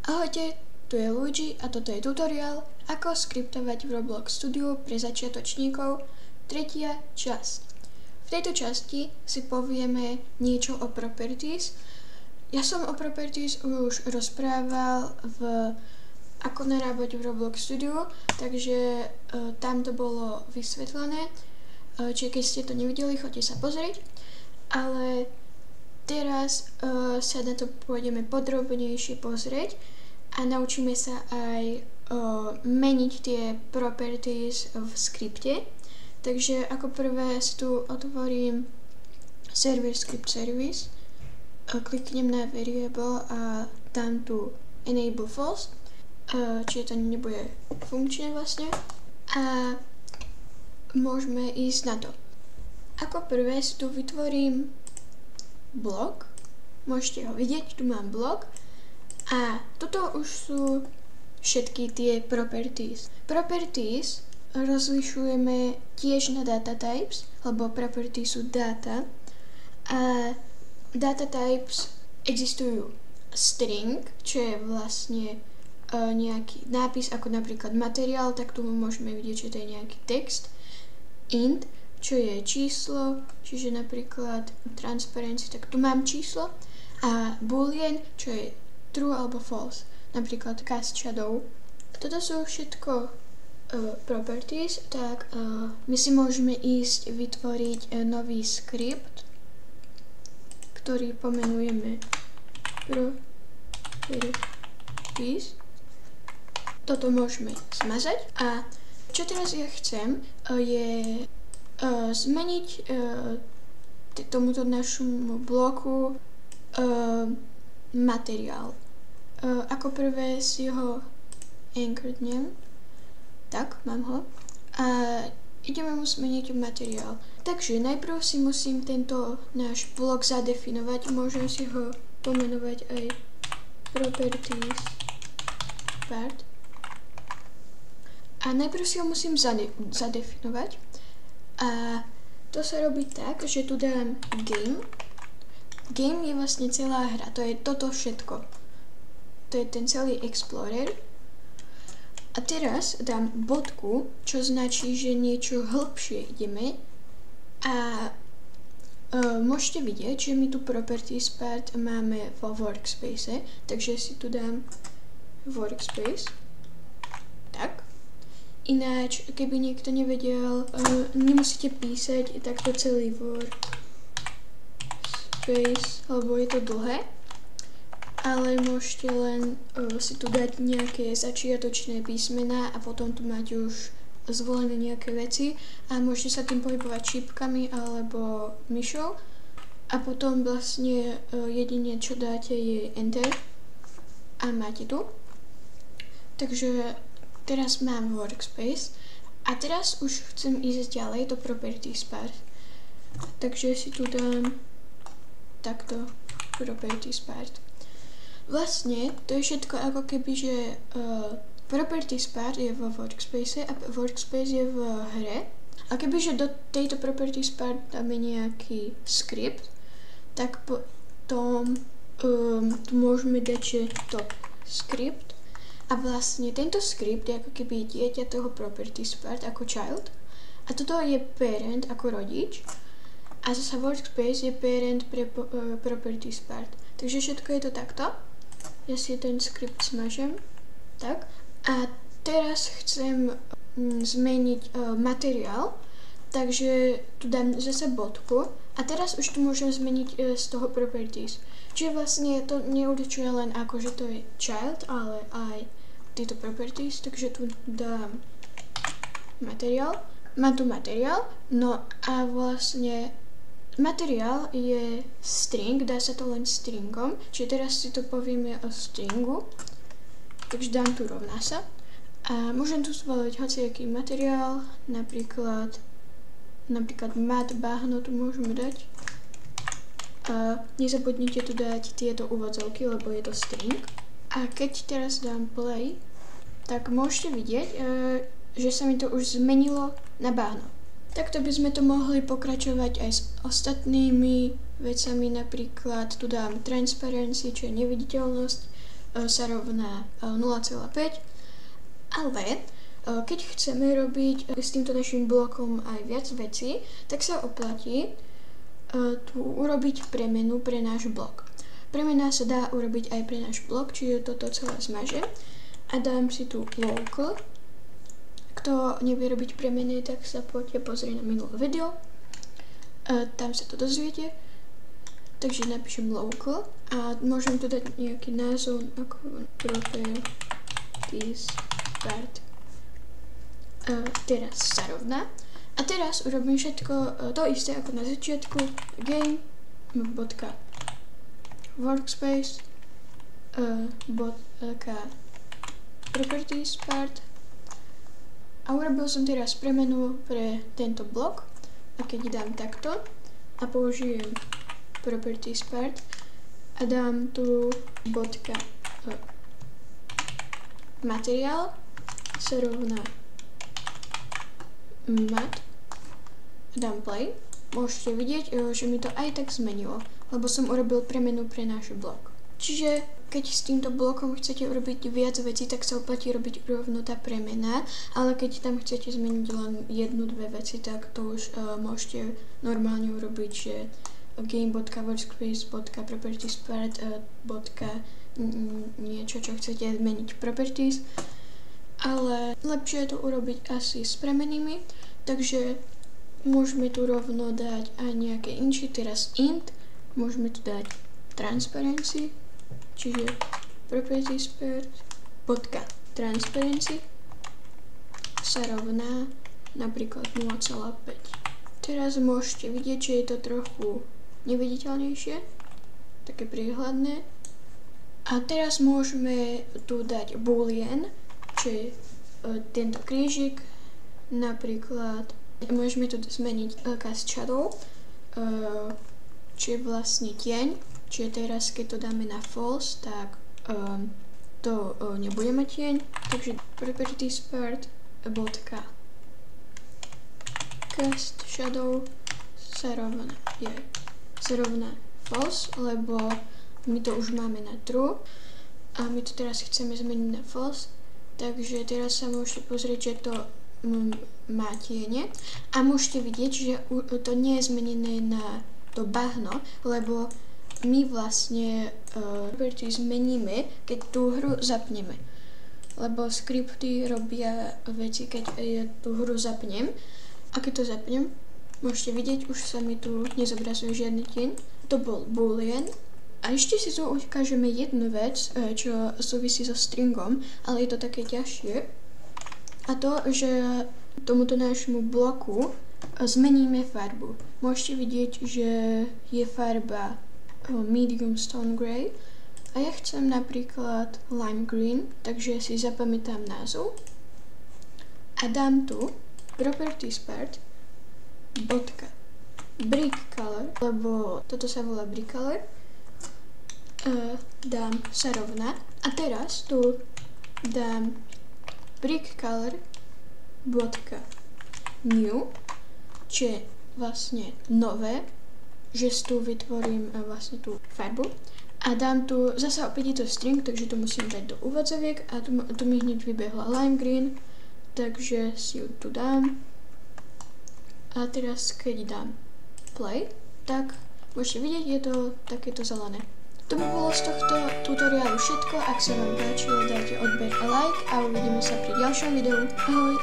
Ahojte, tu je Luigi a toto je tutoriál, ako skriptovať v Roblox Studio pre začiatočníkov, tretia časť. V tejto časti si povieme niečo o properties. Ja som o properties už rozprával ako narábať v Roblox Studio, takže tam to bolo vysvetlené. Čiže keď ste to nevideli, choďte sa pozrieť. Ale teraz sa na to pôjdeme podrobnejšie pozrieť a naučíme sa aj meniť tie properties v skripte. Takže ako prvé si tu otvorím server script service, kliknem na variable a dám tu enable false, čiže to nebude funkčné vlastne. A môžeme ísť na to. Ako prvé si tu vytvorím blok, môžete ho vidieť, tu mám blok a toto už sú všetky tie properties. Properties rozlišujeme tiež na data types, lebo properties sú data a data types existujú string, čo je vlastne nejaký nápis ako napríklad materiál, tak tu môžeme vidieť, že to je nejaký text. Int, čo je číslo, čiže napríklad transparency, tak tu mám číslo a boolean, čo je true alebo false, napríklad cast shadow. Toto sú všetko properties, tak my si môžeme ísť vytvoriť nový skript, ktorý pomenujeme properties. Toto môžeme zmazať a čo teraz ja chcem je zmeniť tomuto našemu bloku materiál. Ako prvé si ho anchornem, tak mám ho a ideme mu zmeniť materiál. Takže najprv si musím tento náš blok zadefinovať, môžem si ho pomenovať aj properties part. A najprv si ho musím zadefinovať. A to sa robí tak, že tu dám game. Game je vlastne celá hra, to je toto všetko. To je ten celý explorer. A teraz dám bodku, čo značí, že niečo hĺbšie ideme. A môžete vidieť, že my tu properties part máme vo workspace, takže si tu dám workspace. Tak. Ináč, keby niekto nevedel, nemusíte písať takto celý workspace, lebo je to dlhé, ale môžete len si tu dať nejaké začiatočné písmená a potom tu máte už zvolené nejaké veci a môžete sa tým pohybovať šípkami alebo myšou a potom vlastne jedine čo dáte je enter a máte tu. Takže teraz mám workspace a teraz už chcem ísť ďalej do properties part. Takže si tu dám takto properties part. Vlastne to je všetko ako keby, že properties part je vo workspace a workspace je v hre. A kebyže do tejto properties part dáme nejaký skript, tak potom tu môžeme dať, že top script. A vlastne tento skript je ako keby dieťa toho properties part ako child. A toto je parent ako rodič. A zase workspace je parent pre properties part. Takže všetko je to takto. Ja si ten skript smažem. Tak. A teraz chcem zmeniť materiál. Takže tu dám zase bodku. A teraz už tu môžem zmeniť z toho properties. Čiže vlastne to neurčuje len ako, že to je child, ale aj tieto properties, takže tu dám materiál. Mám tu materiál, no a vlastne materiál je string, dá sa to len stringom, čiže teraz si to povieme o stringu, takže dám tu rovná sa a môžem tu zvoliť hociaký materiál, napríklad mat, bahno tu môžeme dať. A nezabudnite tu dať tieto úvodzovky, lebo je to string. A keď teraz dám play, tak môžete vidieť, že sa mi to už zmenilo na bahno. Takto by sme to mohli pokračovať aj s ostatnými vecami, napríklad tu dám transparency, čo je neviditeľnosť, sa rovná 0,5, ale keď chceme robiť s týmto našim blokom aj viac vecí, tak sa oplatí tu urobiť premenu pre náš blok. Premena sa dá urobiť aj pre náš blok, čiže toto celé zmažem a dám si tu local. Kto nevie robiť premeny, tak sa poďte pozrieť na minulé video. Tam sa to dozviete. Takže napíšem local a môžem tu dať nejaký názov ako properties part. Teraz sa rovná. A teraz urobím všetko to isté ako na začiatku. Game.workspace properties part. A urobil som teraz premenu pre tento blok. A keď dám takto a použijem properties part a dám tu materiál sa rovná mat a dám play, môžete vidieť, že mi to aj tak zmenilo, lebo som urobil premenu pre náš blok. Čiže keď s týmto blokom chcete urobiť viac vecí, tak sa oplatí robiť rovno tá premena, ale keď tam chcete zmeniť len jednu, dve veci, tak to už môžete normálne urobiť, že game.workspace.propertiespart niečo, čo chcete zmeniť properties, ale lepšie je to urobiť asi s premenými, takže môžeme tu rovno dať aj nejaké inči, teraz int, môžeme tu dať transparency, čiže propertiespart.transparency sa rovná napríklad 0,5. Teraz môžete vidieť, že je to trochu neviditeľnejšie, také priehľadné. A teraz môžeme tu dať boolean, čo je tento krížik, napríklad môžeme tu zmeniť cast shadow, čo je vlastne tieň, čiže teraz keď to dáme na false, tak to nebude mať tieň, takže propertiespart.cast shadow sa rovná false, lebo my to už máme na true a my to teraz chceme zmeniť na false, takže teraz sa môžete pozrieť, že to má tiene a môžete vidieť, že to nie je zmenené na to bahno, lebo my vlastne zmeníme, keď tú hru zapneme, lebo skripty robia veci, keď tú hru zapnem a keď to zapnem, môžete vidieť, už sa mi tu nezobrazuje žiadny tieň. To bol boolean. A ešte si tu ukážeme jednu vec, čo súvisí so stringom, ale je to také ťažšie. A to, že tomuto nášmu bloku zmeníme farbu. Môžete vidieť, že je farba medium stone grey a ja chcem napríklad lime green, takže si zapamätám názov a dám tu properties part brick color, lebo toto sa volá brick color, dám sa rovná a teraz tu dám brick color new, čo je vlastne nové, že tu vytvorím vlastne tú farbu a dám tu, zase opäť je to string, takže to musím dať do úvodzoviek a tu mi hneď vybehla lime green, takže si ju tu dám. A teraz keď dám play, tak môžete vidieť, je to takéto zelené. To by bolo z tohto tutoriálu všetko. Ak sa vám páčilo, dajte odber a like a uvidíme sa pri ďalšom videu. Ahoj!